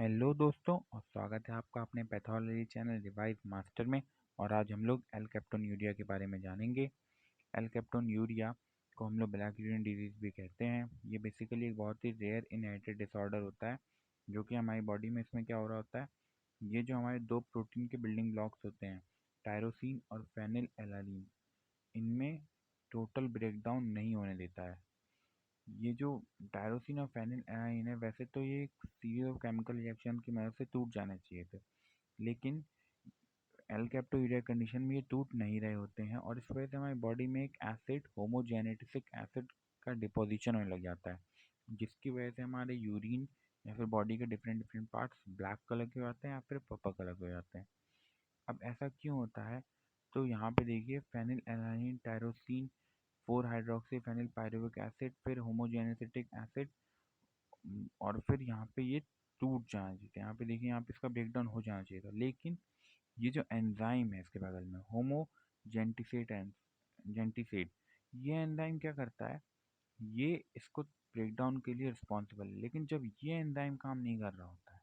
Hello दोस्तों और स्वागत है आपका अपने पैथोलॉजी चैनल रिवाइव मास्टर में। और आज हम लोग एल कैप्टोन्यूरिया के बारे में जानेंगे। एल कैप्टोन्यूरिया को हम लोग ब्लैक यूरिन डिजीज भी कहते हैं। ये बेसिकली एक बहुत ही रेयर इनहेरिटेड डिसऑर्डर होता है जो कि हमारी बॉडी में इसमें क्या हो रहा होता है, ये जो हमारे दो प्रोटीन के बिल्डिंग ब्लॉक्स होते हैं टायरोसिन और फेनिल एलानिन, इनमें टोटल ब्रेकडाउन नहीं होने देता है। ये जो टायरोसिन और फेनिल एलानाइन है, वैसे तो ये एक सीरीज ऑफ केमिकल रिएक्शन की मदद से टूट जाने चाहिए थे, लेकिन एल कैप्टोयूरिया कंडीशन में ये टूट नहीं रहे होते हैं और इस वजह से हमारी बॉडी में एक एसिड होमोजेनेटिक एसिड का डिपोजिशन होने लग जाता है, जिसकी वजह से हमारे यूरिन या फिर बॉडी के different different parts black colour के हो जाते हैं या फिर पर्पल कलर के हो जाते हैं। अब ऐसा क्यों होता है? तो यहाँ पे देखिए, phenyl alanine tyrosine 4 hydroxy phenyl pyruvic acid, फिर होमोजेनेसिटिक एसिड, और फिर यहाँ पे ये टूट जाना चाहिए था। यहाँ पे देखिए, यहाँ पे इसका ब्रेकडाउन हो जाना चाहिए था, लेकिन ये जो एंजाइम है इसके बगल में होमोजेंटिसेट जेंटिसेट, ये एंजाइम क्या करता है, ये इसको ब्रेकडाउन के लिए रिस्पॉन्सिबल है। लेकिन जब ये एंजाइम काम नहीं कर रहा होता है,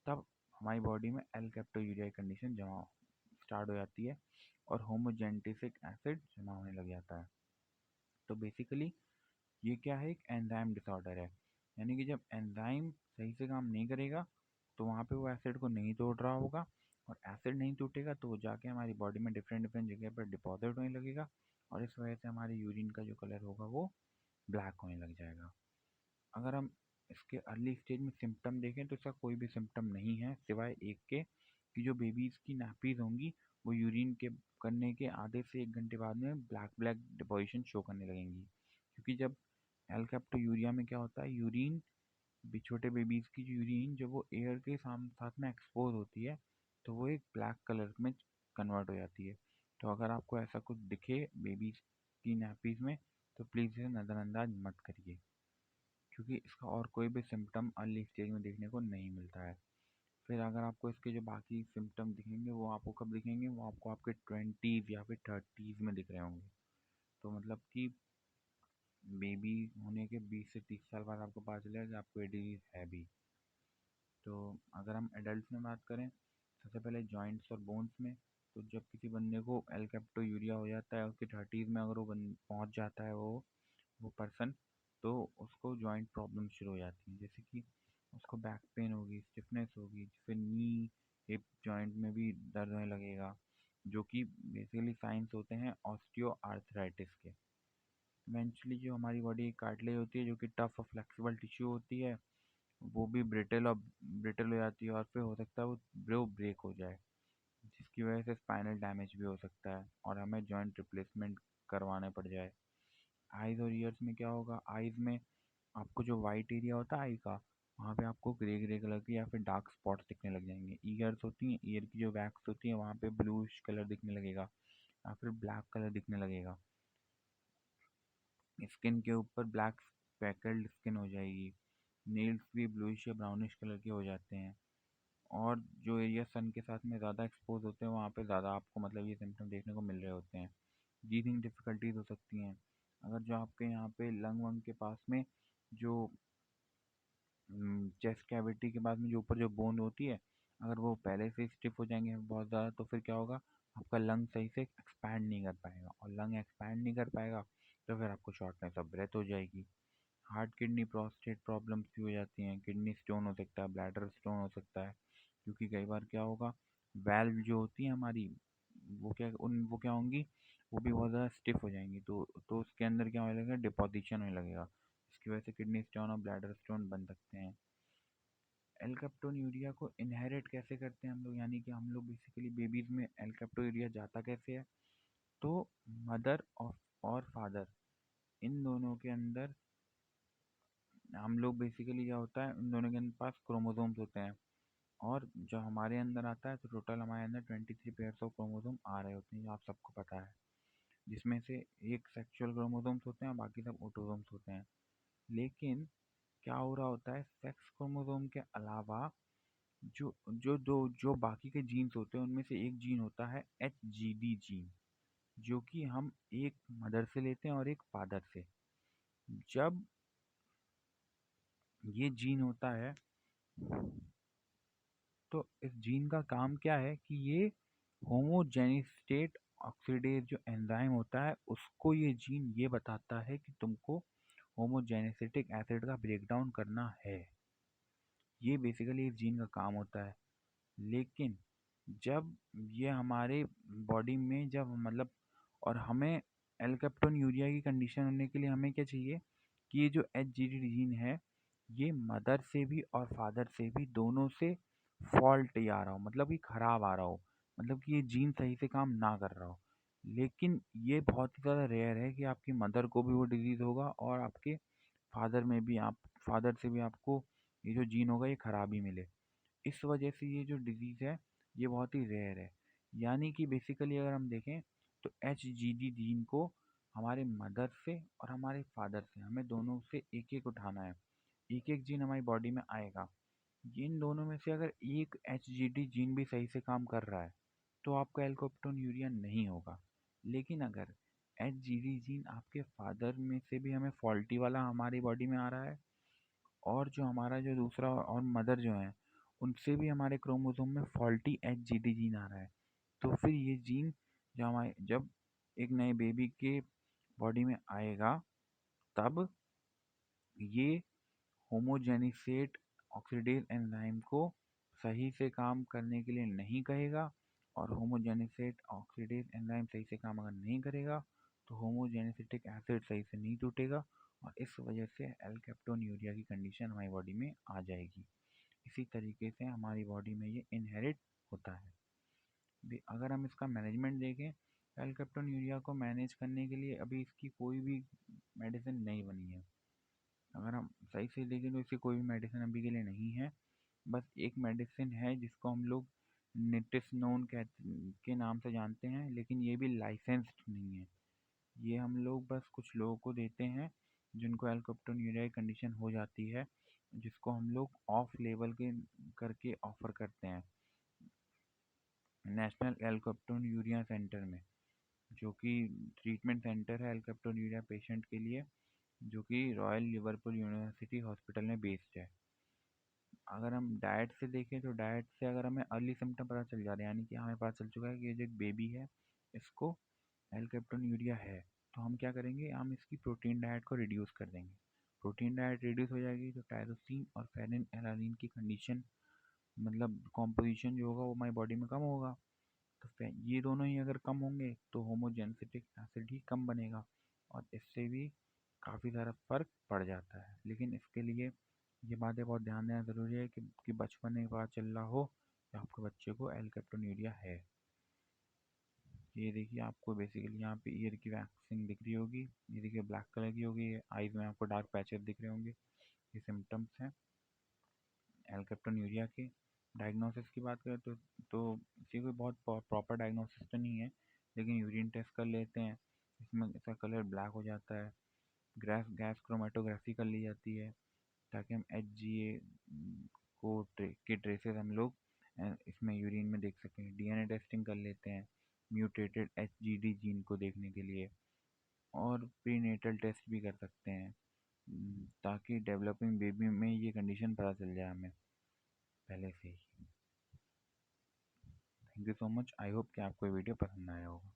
तब हमारी बॉडी में एल कैप्टोयूरिया कंडीशन जमा स्टार्ट हो जाती है और होमोजेंटिसिक एसिड जमा होने लग जाता है। तो बेसिकली ये क्या है, एक एंजाइम डिसऑर्डर है। यानी कि जब एंजाइम सही से काम नहीं करेगा तो वहाँ पे वो एसिड को नहीं तोड़ रहा होगा, और एसिड नहीं टूटेगा तो वो जाके हमारी बॉडी में डिफरेंट डिफरेंट जगह पर डिपॉजिट होने लगेगा, और इस वजह से हमारे यूरिन का जो कलर होगा वो ब्लैक होने लग जाएगा। अगर हम इसके अर्ली स्टेज में सिम्टम देखें तो इसका कोई भी सिम्टम नहीं है, सिवाय एक के कि जो बेबीज़ की नैपीज होंगी वो यूरिन के करने के आधे से 1 घंटे बाद में ब्लैक ब्लैक डिपोजिशन शो करने लगेंगी। क्योंकि जब एल कैप्टोयूरिया में क्या होता है, यूरिन छोटे बेबीज़ की जो यूरिन जब वो एयर के साथ में एक्सपोज होती है तो वो एक ब्लैक कलर में कन्वर्ट हो जाती है। तो अगर आपको ऐसा कुछ दिखे बेबीज़ की नैपीज में तो प्लीज़ इसे नज़रअंदाज मत करिए, क्योंकि इसका और कोई भी सिम्टम अर्ली स्टेज में देखने को नहीं मिलता है। फिर अगर आपको इसके जो बाकी सिम्टम दिखेंगे वो आपको कब दिखेंगे, वो आपको आपके 20s या फिर 30s में दिख रहे होंगे। तो मतलब कि बेबी होने के 20 से 30 साल बाद आपको पता चलेगा कि आपको ये डिजीज़ है भी। तो अगर हम एडल्ट में बात करें, सबसे पहले जॉइंट्स और बोन्स में, तो जब किसी बंदे को एल कैप्टोयूरिया हो जाता है उसके 30s में, अगर वो पहुंच जाता है वो पर्सन, तो उसको जॉइंट प्रॉब्लम शुरू हो जाती हैं, जैसे कि उसको बैक पेन होगी, स्टिफनेस होगी, फिर नी हिप जॉइंट में भी दर्द होने लगेगा, जो कि बेसिकली साइंस होते हैं ऑस्टियो आर्थराइटिस के। इवेंचुअली जो हमारी बॉडी की कार्टिलेज होती है जो कि टफ और फ्लेक्सिबल टिश्यू होती है, वो भी ब्रिटल हो जाती है, और फिर हो सकता है वो ब्रेक हो जाए, जिसकी वजह से स्पाइनल डैमेज भी हो सकता है और हमें जॉइंट रिप्लेसमेंट करवाने पड़ जाए। आइज़ और ईयर्स में क्या होगा, आइज़ में आपको जो वाइट एरिया होता है आई का, वहाँ पे आपको ग्रे ग्रे कलर की या फिर डार्क स्पॉट्स दिखने लग जाएंगे। ईयर्स होती हैं, ईयर की जो वैक्स होती है वहाँ पे ब्लूइश कलर दिखने लगेगा या फिर ब्लैक कलर दिखने लगेगा। स्किन के ऊपर ब्लैक स्पेकल्ड स्किन हो जाएगी। नेल्स भी ब्लूइश या ब्राउनिश कलर के हो जाते हैं, और जो एरिया सन के साथ में ज़्यादा एक्सपोज होते हैं वहाँ पे ज़्यादा आपको मतलब ये सिम्टम देखने को मिल रहे होते हैं। ब्रीथिंग डिफ़िकल्टीज हो सकती हैं। अगर जो आपके यहाँ पे लंग वंग के पास में जो चेस्ट कैविटी के बाद में जो ऊपर जो बोन होती है, अगर वो पहले से स्टिफ हो जाएंगे बहुत ज़्यादा, तो फिर क्या होगा, आपका लंग सही से एक्सपैंड नहीं कर पाएगा, और लंग एक्सपैंड नहीं कर पाएगा तो फिर आपको शॉर्टनेस ऑफ ब्रेथ हो जाएगी। हार्ट किडनी प्रोस्टेट प्रॉब्लम्स भी हो जाती हैं, किडनी स्टोन हो सकता है, ब्लैडर स्टोन हो सकता है, क्योंकि कई बार क्या होगा, वैल्व जो होती है हमारी, वो क्या होंगी, वो भी बहुत ज़्यादा स्टिफ हो जाएंगी, तो उसके अंदर क्या होने लगेगा, डिपोजिशन होने लगेगा, इसकी वजह से किडनी स्टोन और ब्लैडर स्टोन बन सकते हैं। एल कैप्टोन्यूरिया को इनहेरिट कैसे करते हैं हम लोग, यानी कि हम लोग बेसिकली बेबीज़ में एल कैप्टोन्यूरिया जाता कैसे है, तो मदर और फादर, इन दोनों के अंदर हम लोग बेसिकली क्या होता है, उन दोनों के पास क्रोमोसोम्स होते हैं, और जब हमारे अंदर आता है तो टोटल हमारे अंदर 23 पेयर्स ऑफ क्रोमोसोम आ रहे होते हैं, जो आप सबको पता है, जिसमें से एक सेक्सुअल क्रोमोसोम्स होते हैं, बाकी सब ऑटोसोम्स होते हैं। लेकिन क्या हो रहा होता है, सेक्स क्रोमोसोम के अलावा जो बाकी के जीन्स होते हैं उनमें से एक जीन होता है HGD जीन, जो कि हम एक मदर से लेते हैं और एक फादर से। जब ये जीन होता है तो इस जीन का काम क्या है कि ये होमोजेनिस्टेट ऑक्सीडेज जो एंजाइम होता है उसको ये जीन ये बताता है कि तुमको होमोजेनेसिटिक एसिड का ब्रेकडाउन करना है। ये बेसिकली इस जीन का काम होता है। लेकिन जब ये हमारे बॉडी में जब मतलब और हमें एल्केप्टोन यूरिया की कंडीशन होने के लिए हमें क्या चाहिए कि ये जो HGD जीन है ये मदर से भी और फादर से भी दोनों से फॉल्ट ही आ रहा हो, मतलब कि खराब आ रहा हो, मतलब कि ये जीन सही से काम ना कर रहा हो। लेकिन ये बहुत ही ज़्यादा रेयर है कि आपकी मदर को भी वो डिजीज़ होगा और आपके फादर से भी आपको ये जो जीन होगा ये खराब ही मिले। इस वजह से ये जो डिजीज़ है ये बहुत ही रेयर है। यानी कि बेसिकली अगर हम देखें तो HGD जीन को हमारे मदर से और हमारे फादर से हमें दोनों से एक एक उठाना है। एक एक जीन हमारी बॉडी में आएगा। इन दोनों में से अगर एक HGD जीन भी सही से काम कर रहा है तो आपका एल्कोप्टोन्यूरिया नहीं होगा। लेकिन अगर HGD जीन आपके फादर में से भी हमें फॉल्टी वाला हमारी बॉडी में आ रहा है और जो हमारा जो दूसरा और मदर जो है उनसे भी हमारे क्रोमोसोम में फॉल्टी HGD जीन आ रहा है, तो फिर ये जीन जब एक नए बेबी के बॉडी में आएगा तब ये होमोजेनिसेट ऑक्सीडेज एंजाइम को सही से काम करने के लिए नहीं कहेगा। और होमोजेनिसेट ऑक्सीडेज एंजाइम सही से काम अगर नहीं करेगा तो होमोजेनिसिटिक एसिड सही से नहीं टूटेगा और इस वजह से एल्केप्टोन्यूरिया की कंडीशन हमारी बॉडी में आ जाएगी। इसी तरीके से हमारी बॉडी में ये इनहेरिट होता है। अगर हम इसका मैनेजमेंट देखें एल्केप्टोन्यूरिया को मैनेज करने के लिए अभी इसकी कोई भी मेडिसिन नहीं बनी है। अगर हम सही से देखें तो इसकी कोई भी मेडिसिन अभी के लिए नहीं है। बस एक मेडिसिन है जिसको हम लोग निटिसनोन के नाम से जानते हैं, लेकिन ये भी लाइसेंस्ड नहीं है। ये हम लोग बस कुछ लोगों को देते हैं जिनको एल्कोप्टोन्यूरिया की कंडीशन हो जाती है, जिसको हम लोग ऑफ लेवल के करके ऑफर करते हैं नेशनल एल्कोप्टोन्यूरिया सेंटर में, जो कि ट्रीटमेंट सेंटर है एल्कोप्टोन्यूरिया पेशेंट के लिए, जो कि रॉयल लिवरपूल यूनिवर्सिटी हॉस्पिटल में बेस्ड है। अगर हम डाइट से देखें तो डाइट से अगर हमें अर्ली सिम्टम पता चल जा रहे हैं, यानी कि हमें पता चल चुका है कि ये जो एक बेबी है इसको एल्केप्टोन्यूरिया है, तो हम क्या करेंगे, हम इसकी प्रोटीन डाइट को रिड्यूस कर देंगे। प्रोटीन डाइट रिड्यूस हो जाएगी तो टायरोसिन और फेनिन एलानिन की कंडीशन मतलब कॉम्पोजिशन जो होगा वो हमारी बॉडी में कम होगा। तो ये दोनों ही अगर कम होंगे तो होमोजेनिसिटिक एसिड ही कम बनेगा और इससे भी काफ़ी सारा फर्क पड़ जाता है। लेकिन इसके लिए ये बातें बहुत ध्यान देना ज़रूरी है कि बचपन में पता चल रहा हो कि आपके बच्चे को एल्केप्टोन्यूरिया है। ये देखिए आपको बेसिकली यहाँ पे ईयर की वैक्सिंग दिख रही होगी, ये देखिए ब्लैक कलर की होगी, आईज में आपको डार्क पैचेस दिख रहे होंगे। ये सिम्टम्स हैं एल्केप्टोन्यूरिया के। डायग्नोसिस की बात करें तो इसकी कोई बहुत प्रॉपर डायग्नोसिस तो नहीं है, लेकिन यूरिन टेस्ट कर लेते हैं, इसमें इसका कलर ब्लैक हो जाता है। गैस क्रोमेटोग्राफी कर ली जाती है ताकि हम HGA के ट्रेसेस हम लोग इसमें यूरिन में देख सकें। DNA टेस्टिंग कर लेते हैं म्यूटेटेड HGD जीन को देखने के लिए, और प्रीनेटल टेस्ट भी कर सकते हैं ताकि डेवलपिंग बेबी में ये कंडीशन पता चल जाए हमें पहले से ही। Thank you so much, I hope कि आपको ये वीडियो पसंद आया होगा।